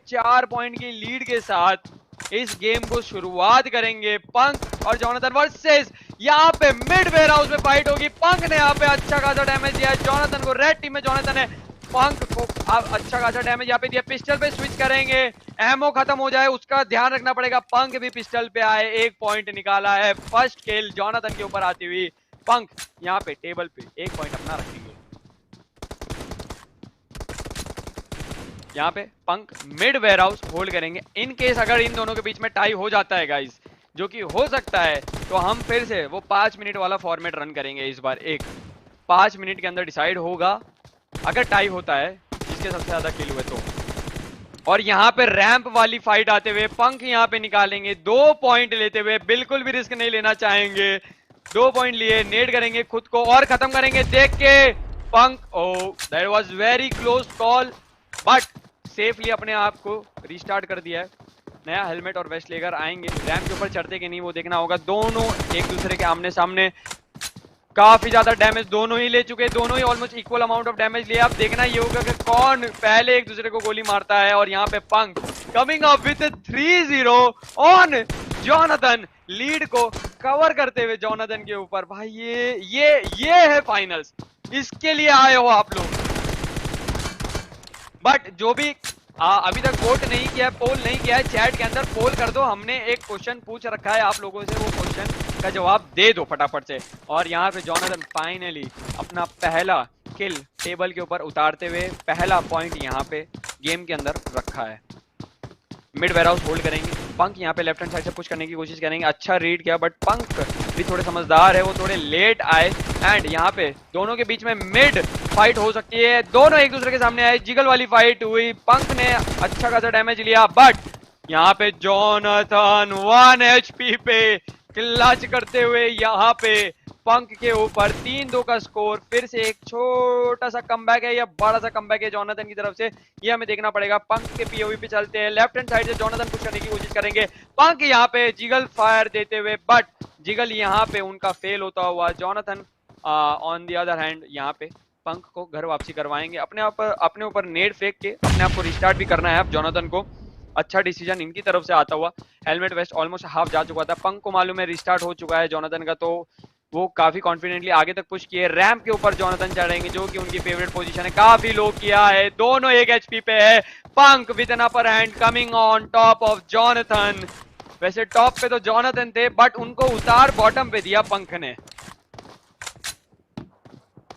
4 point की lead के साथ इस गेम को शुरुआत करेंगे। पंक और जोनाथन वर्सेस यहाँ पे मिड वेयर हाउस में फाइट होगी। पंक ने यहाँ पे अच्छा खासा डैमेज दिया है जोनाथन को। रेड टीम में जोनाथन है, पंक को अब अच्छा खासा डैमेज यहाँ पे दिया। पिस्टल पे स्विच करेंगे, एमओ खत्म हो जाए उसका ध्यान रखना पड़ेगा। पंक भी पिस्टल पे आए, 1 पॉइंट निकाला है। फर्स्ट किल जोनाथन के ऊपर आती हुई। पंक यहाँ पे टेबल पे 1 पॉइंट अपना रखेंगे। यहाँ पे पंक मिड वेयर हाउस होल्ड करेंगे। इन केस अगर इन दोनों के बीच में टाई हो जाता है गाइस, जो कि हो सकता है, तो हम फिर से वो 5 मिनट वाला फॉर्मेट रन करेंगे। इस बार 5 मिनट के अंदर डिसाइड होगा अगर टाई होता है जिसके सबसे ज्यादा किल हुए तो। और यहाँ पे रैंप वाली फाइट आते हुए पंक यहाँ पे निकालेंगे 2 पॉइंट लेते हुए। बिल्कुल भी रिस्क नहीं लेना चाहेंगे। 2 पॉइंट लिए, नेड करेंगे खुद को और खत्म करेंगे। देख के Punk, oh that was very close call, but safely अपने आप को रिस्टार्ट कर दिया है। नया हेलमेट और वेस्ट लेकर आएंगे। रैंप के ऊपर चढ़ते कि नहीं वो देखना होगा। दोनों एक दूसरे के आमने सामने, काफी ज्यादा डैमेज दोनों ही ले चुके हैं। दोनों ही almost equal amount of damage लिया। अब देखना ये होगा कि कौन पहले एक दूसरे को गोली मारता है। और यहाँ पे Punk coming up with 3-0 on Jonathan, lead को कवर करते हुए जोनाथन के ऊपर। भाई ये है फाइनल्स, इसके लिए आए हो आप लोग। बट जो भी अभी तक वोट नहीं किया है, पोल नहीं किया है, चैट के अंदर पोल कर दो। हमने एक क्वेश्चन पूछ रखा है आप लोगों से, वो क्वेश्चन का जवाब दे दो फटाफट से। और यहाँ पे जोनाथन फाइनली अपना पहला किल टेबल के ऊपर उतारते हुए पहला पॉइंट यहाँ पे गेम के अंदर रखा है। मिड वेयर हाउस होल्ड करेंगे। पंक यहाँ पे लेफ्ट हैंड साइड से पुश करने की कोशिश करेंगे। अच्छा रीड किया, बट पंक भी थोड़े समझदार है, वो थोड़े लेट आए। एंड यहाँ पे दोनों के बीच में मिड फाइट हो सकती है। दोनों एक दूसरे के सामने आए, जिगल वाली फाइट हुई। पंक ने अच्छा खासा डैमेज लिया, बट यहाँ पे जोनाथन 1 HP पे क्लच करते हुए यहाँ पे पंक के ऊपर 3-2 का स्कोर। फिर से एक छोटा सा कमबैक है या बड़ा सा कमबैक है जोनाथन की तरफ से, ये हमें देखना पड़ेगा। पंक के पीओवी पे चलते हैं। लेफ्ट हैंड साइड से जोनाथन पुश करने की कोशिश करेंगे। पंक यहाँ पे जिगल फायर देते हुए, बट जिगल यहाँ पे उनका फेल होता हुआ। Jonathan on the other hand यहाँ पे पंक को घर वापसी करवाएंगे। अपने ऊपर नेड फेंक के अपने आप को रिस्टार्ट भी करना है अब जोनाथन को। अच्छा डिसीजन इनकी तरफ से आता हुआ। हेलमेट वेस्ट ऑलमोस्ट हाफ जा चुका था, पंक को मालूम है रिस्टार्ट हो चुका है जोनाथन का, तो वो काफी कॉन्फिडेंटली आगे तक पुश किए। रैंप के ऊपर जोनाथन चढ़ेंगे, जो कि उनकी फेवरेट पोजीशन है। काफी लो किया है, दोनों 1 HP पे है। Punk with an upper hand coming on top of Jonathan. वैसे टॉप पे तो जोनाथन थे, बट उनको उतार बॉटम पे दिया पंक ने।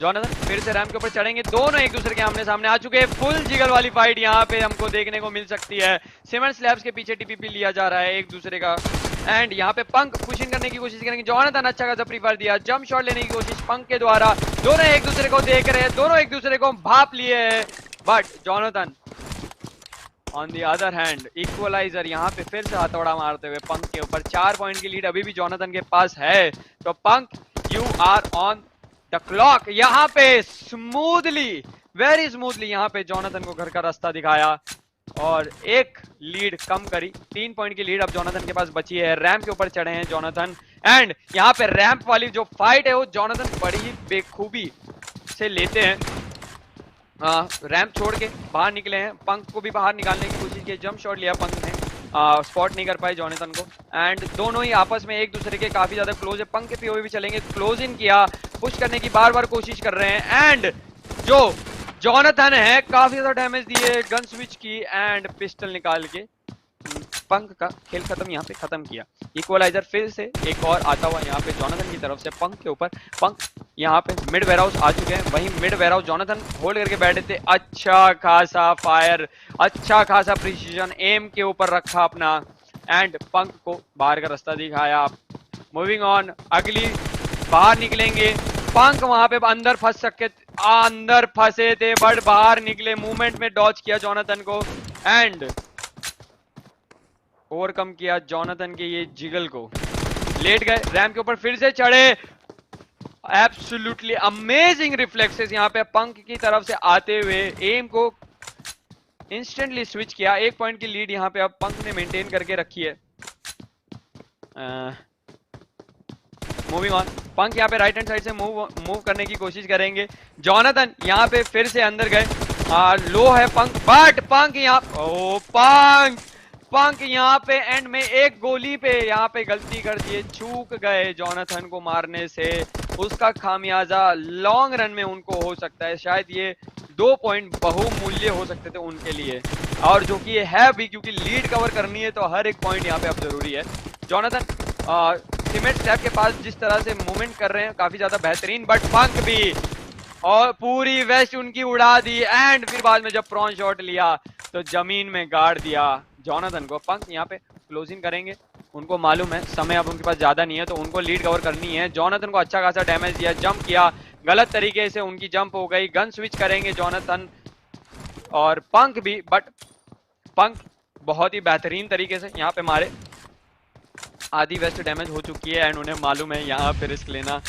जोनाथन फिर से रैंप के ऊपर चढ़ेंगे। दोनों एक दूसरे के आमने सामने आ चुके हैं। फुल जिगल वाली फाइट यहाँ पे हमको देखने को मिल सकती है। सीमेंट स्लैब्स के पीछे टीपीपी लिया जा रहा है एक दूसरे का। एंड यहाँ पे पंक पुशिंग करने की कोशिश करेंगे। जोनाथन अच्छा खासा प्रीफर दिया, जंप शॉट लेने की कोशिश पंक के द्वारा। दोनों एक दूसरे को देख रहे हैं, दोनों एक दूसरे को भाप लिए हैं, but Jonathan on the other hand equaliser यहाँ पे फिर से हथौड़ा मारते हुए पंक के ऊपर। 4 पॉइंट की लीड अभी भी जोनाथन के पास है। तो Punk you are on the clock. यहाँ पे स्मूथली, वेरी स्मूथली यहाँ पे जोनाथन को घर का रास्ता दिखाया और एक लीड कम करी। 3 पॉइंट की लीड अब जोनाथन के पास बची है। रैंप के ऊपर चढ़े हैं जोनाथन। एंड यहाँ पे रैंप वाली जो फाइट है वो जोनाथन बड़ी ही बेखूबी से लेते हैं। रैंप छोड़ के बाहर निकले हैं। पंक को भी बाहर निकालने की कोशिश की, जंप शॉट लिया पंक ने, स्पॉट नहीं कर पाए जोनाथन को। एंड दोनों ही आपस में एक दूसरे के काफी ज्यादा क्लोज है। पंक के पीओवी भी चलेंगे, क्लोज इन किया, पुश करने की बार बार कोशिश कर रहे हैं। एंड जो जोनाथन है काफी ज्यादा डैमेज दिए, गन स्विच की एंड पिस्टल निकाल के पंक का खेल खत्म यहाँ पे खत्म किया। इक्वलाइजर फिर से एक और आता हुआ यहाँ पे जोनाथन की तरफ से पंक के ऊपर। पंक यहाँ पे मिड वेयर हाउस आ चुके हैं, वहीं mid warehouse Jonathan hold करके बैठे थे। अच्छा खासा फायर, अच्छा खासा प्रिसीजन एम के ऊपर रखा अपना एंड पंक को बाहर का रास्ता दिखाया। मूविंग ऑन, अगली बाहर निकलेंगे। पंक वहां पे अंदर फंसे थे बट बाहर निकले, मूवमेंट में डॉज किया जोनाथन को एंड ओवरकम किया जोनाथन के ये जिगल को। लेट गए, रैंप के ऊपर फिर से चढ़े। एब्सोल्युटली अमेजिंग रिफ्लेक्सेस यहाँ पे पंक की तरफ से आते हुए एम को इंस्टेंटली स्विच किया। 1 पॉइंट की लीड यहाँ पे अब पंक ने मेंटेन करके रखी है। मूविंग ऑन, पंक यहाँ पे राइट हैंड साइड से मूव करने की कोशिश करेंगे। जोनाथन यहाँ पे फिर से अंदर गए, लो है पंक, बट पंक यहाँ, ओ पंक यहाँ पे एंड में एक गोली पे यहाँ पे गलती कर दिए, चूक गए जोनाथन को मारने से। उसका खामियाजा लॉन्ग रन में उनको हो सकता है, शायद ये 2 पॉइंट बहुमूल्य हो सकते थे उनके लिए, और जो कि ये है भी, क्योंकि लीड कवर करनी है तो हर एक पॉइंट यहाँ पे अब जरूरी है। जोनाथन सीमेंट स्लैब के पास जिस तरह से मूवमेंट कर रहे हैं काफी ज्यादा बेहतरीन, बट पंक भी, और पूरी वेस्ट उनकी उड़ा दी एंड फिर बाद में जब प्रॉन शॉट लिया तो जमीन में गाड़ दिया जोनाथन को। पंक यहाँ पे क्लोजिंग करेंगे, उनको मालूम है समय अब उनके पास ज्यादा नहीं है तो उनको लीड कवर करनी है। जोनाथन को अच्छा खासा डैमेज दिया, जंप किया गलत तरीके से, उनकी जंप हो गई, गन स्विच करेंगे जोनाथन और पंक भी, बट पंक बहुत ही बेहतरीन तरीके से यहाँ पे मारे। आधी वेस्ट डैमेज हो चुकी है एंड उन्हें मालूम है यहाँ पे रिस्क लेना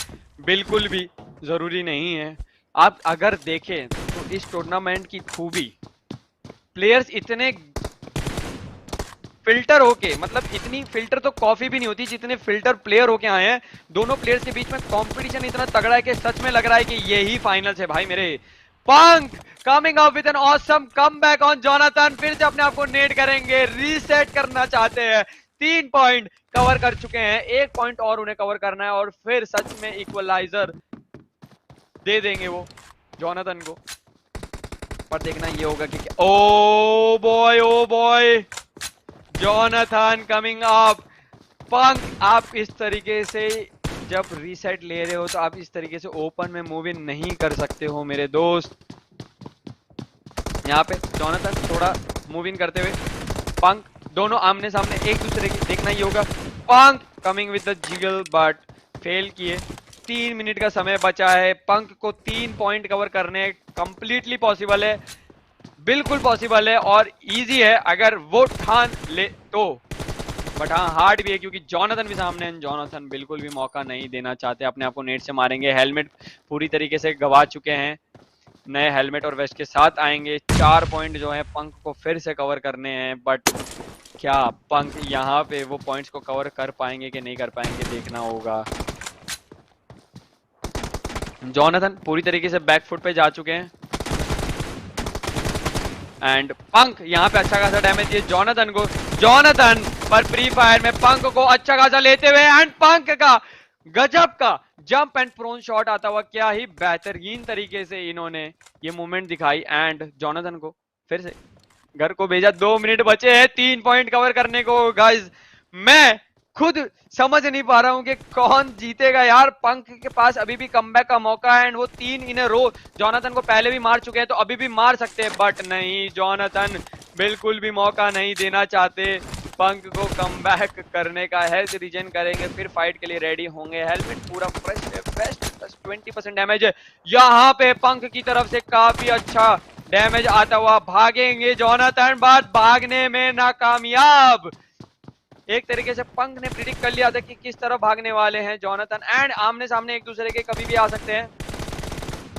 बिल्कुल भी जरूरी नहीं है। आप अगर देखें तो इस टूर्नामेंट की खूबी, प्लेयर्स इतने फिल्टर होके, मतलब इतनी फिल्टर तो कॉफी भी नहीं होती जितने फिल्टर प्लेयर होके आए हैं। दोनों प्लेयर्स के बीच में कंपटीशन इतना तगड़ा है कि सच में लग रहा है कि यही फाइनल्स है भाई मेरे। Punk coming up with an awesome comeback on Jonathan, फिर से अपने आप को नेट करेंगे, रीसेट करना चाहते हैं। 3 पॉइंट कवर कर चुके हैं, 1 पॉइंट और उन्हें कवर करना है और फिर सच में इक्वलाइजर दे देंगे वो जोनाथन को। पर देखना ये होगा कि oh boy Jonathan coming up. Punk आप इस तरीके से जब रीसेट ले रहे हो तो आप इस तरीके से ओपन में मूव इन नहीं कर सकते हो मेरे दोस्त। यहाँ पे जोनाथन थोड़ा मूव इन करते हुए, पंक दोनों आमने सामने एक दूसरे की, देखना ही होगा। Punk coming with the jiggle but fail किए। 3 मिनट का समय बचा है, पंक को 3 पॉइंट कवर करने कंप्लीटली पॉसिबल है, बिल्कुल पॉसिबल है और इजी है अगर वो ठान ले तो। बट हाँ हार्ड भी है क्योंकि जोनाथन भी सामने है, जोनाथन बिल्कुल भी मौका नहीं देना चाहते, अपने आप को नेट से मारेंगे। हेलमेट पूरी तरीके से गवा चुके हैं, नए हेलमेट और वेस्ट के साथ आएंगे। 4 पॉइंट जो है पंक को फिर से कवर करने हैं, बट क्या पंक यहाँ पे वो पॉइंट्स को कवर कर पाएंगे कि नहीं कर पाएंगे देखना होगा। जोनाथन पूरी तरीके से बैकफुट पे जा चुके हैं एंड पंक यहाँ पे अच्छा खासा डैमेज दिए जोनाथन को। जोनाथन पर फ्री फायर में पंक को अच्छा खासा लेते हुए एंड पंक का गजब का जंप एंड प्रोन शॉट आता हुआ, क्या ही बेहतरीन तरीके से इन्होंने ये मूवमेंट दिखाई एंड जोनाथन को फिर से घर को भेजा। 2 मिनट बचे हैं 3 पॉइंट कवर करने को। गाइस मैं खुद समझ नहीं पा रहा हूं कि कौन जीतेगा यार। पंक के पास अभी भी कमबैक का मौका है एंड वो 3 इन रो जोनाथन को पहले भी मार चुके हैं तो अभी भी मार सकते हैं, बट नहीं, जोनाथन बिल्कुल भी मौका नहीं देना चाहते पंक को कमबैक करने का। हेल्थ रीजन करेंगे फिर फाइट के लिए रेडी होंगे। हेलमेट पूरा फ्रेश है, बेस्ट प्लस 20% डैमेज है यहाँ पे पंक की तरफ से, काफी अच्छा डैमेज आता हुआ। भागेंगे जोनाथन, बात भागने में नाकामयाब। एक तरीके से पंक ने प्रिडिक्ट कर लिया था कि किस तरफ भागने वाले हैं जोनाथन एंड आमने सामने एक दूसरे के कभी भी आ सकते हैं,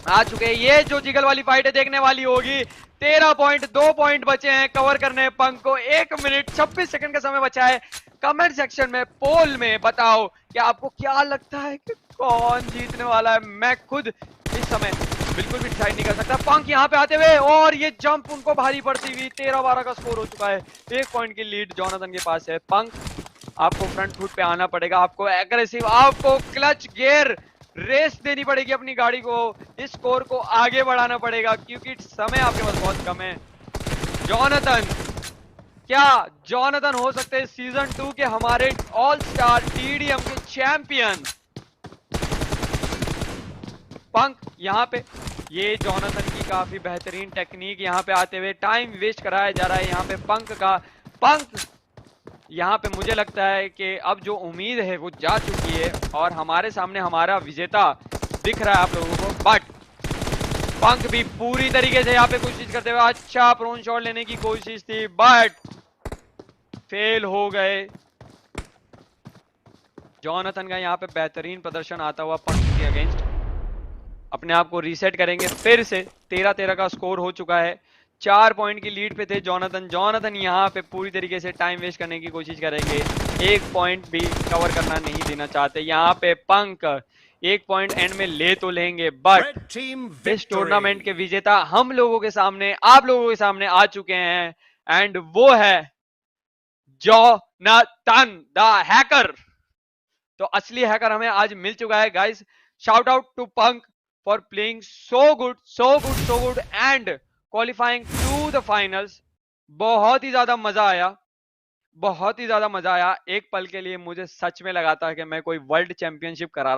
आ चुके हैं। ये जो जिगल वाली फाइट है देखने वाली होगी। 13 पॉइंट, 2 पॉइंट बचे हैं कवर करने पंक को। 1 मिनट 26 सेकंड का समय बचा है। कमेंट सेक्शन में पोल में बताओ कि आपको क्या लगता है कि कौन जीतने वाला है। मैं खुद इस समय बिल्कुल भी डिसाइड नहीं कर सकता। पंक यहाँ पे आते हुए और ये जंप उनको भारी पड़ती हुई, 13-12 का स्कोर हो चुका है। 1 पॉइंट की लीड जोनाथन के पास है। पंक आपको फ्रंट फुट पे आना पड़ेगा, आपको एग्रेसिव, आपको क्लच गियर रेस देनी पड़ेगी अपनी गाड़ी को, इस स्कोर को आगे बढ़ाना पड़ेगा क्योंकि समय आपके पास बहुत कम है। जोनाथन, क्या जोनाथन हो सकते हैं सीजन 2 के हमारे ऑल स्टार टीडीएम के चैंपियन? पंक यहाँ पे, ये जोनाथन की काफी बेहतरीन टेक्निक, यहाँ पे आते हुए टाइम वेस्ट कराया जा रहा है यहाँ पे पंक का। पंक यहाँ पे मुझे लगता है कि अब जो उम्मीद है वो जा चुकी है और हमारे सामने हमारा विजेता दिख रहा है आप लोगों को, बट पंक भी पूरी तरीके से यहाँ पे कोशिश करते हुए, अच्छा प्रोन शॉट लेने की कोशिश थी बट फेल हो गए। जोनाथन का यहाँ पे बेहतरीन प्रदर्शन आता हुआ पंक के अगेंस्ट। अपने आप को रीसेट करेंगे फिर से, 13-13 का स्कोर हो चुका है। 4 पॉइंट की लीड पे थे जॉनथन यहाँ पे पूरी तरीके से टाइम वेस्ट करने की कोशिश करेंगे, एक पॉइंट भी कवर करना नहीं देना चाहते। यहाँ पे पंक एक पॉइंट एंड में ले तो लेंगे, बट इस टूर्नामेंट के विजेता हम लोगों के सामने, आप लोगों के सामने आ चुके हैं, एंड वो है जॉनथन द हैकर। तो असली हैकर हमें आज मिल चुका है guys. Shout out to Punk for playing so good so good so good and qualifying to the finals. बहुत ही ज्यादा मजा आया, बहुत ही ज्यादा मजा आया। एक पल के लिए मुझे सच में लगा था कि मैं कोई वर्ल्ड चैंपियनशिप करा रहा